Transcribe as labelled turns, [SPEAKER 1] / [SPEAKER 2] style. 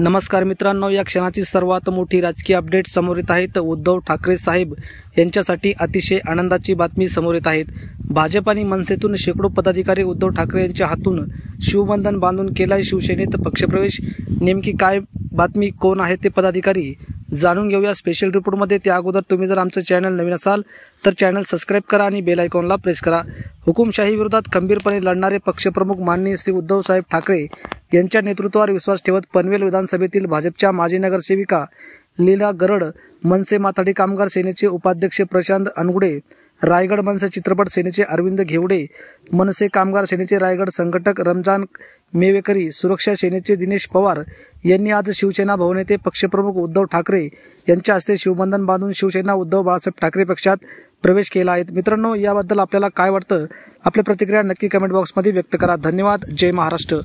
[SPEAKER 1] नमस्कार मित्रांनो, या क्षणाची सर्वात मोठी राजकीय अपडेट समोर येत आहेत। उद्धव ठाकरे साहेब यांच्यासाठी अतिशय आनंदाची बातमी समोर येत आहे। भाजप आणि मनसेतून शेकडो पदाधिकारी उद्धव ठाकरे यांच्या हातून शिवबंधन बांधून केलाय शिवसेनेत पक्षप्रवेश। नेमकी काय बातमी, कोण आहे ते पदाधिकारी, जाणून घेऊया स्पेशल रिपोर्टमध्ये। त्या अगोदर तुम्ही जर आमचं चॅनल नवीन असाल तर चॅनल सबस्क्राइब करा आणि बेल आयकॉनला प्रेस करा। हुकुमशाही विरोधात खंबीरपणे लढणारे पक्षप्रमुख माननीय श्री उद्धव साहेब ठाकरे यांच्या नेतृत्वावर विश्वास ठेवत पनवेल विधानसभेतील भाजपच्या माजी नगरसेविका लीला गरड, मनसे माथाडी कामगार सेनेचे उपाध्यक्ष प्रशांत अनगुडे, रायगड मनसे चित्रपट सेनेचे अरविंद घेवडे, मनसे कामगार सेनेचे रायगड संघटक रमजान मेवेकरी, सुरक्षा सेनेचे दिनेश पवार यांनी आज शिवसेना भवन येथे पक्षप्रमुख उद्धव ठाकरे यांच्या हस्ते शिवबंधन बांधून शिवसेना उद्धव बाळासाहेब ठाकरे पक्षात प्रवेश केला आहे। मित्रांनो, याबद्दल आपल्याला काय वाटतं? आपल्या प्रतिक्रिया नक्की कमेंट बॉक्समध्ये व्यक्त करा। धन्यवाद। जय महाराष्ट्र।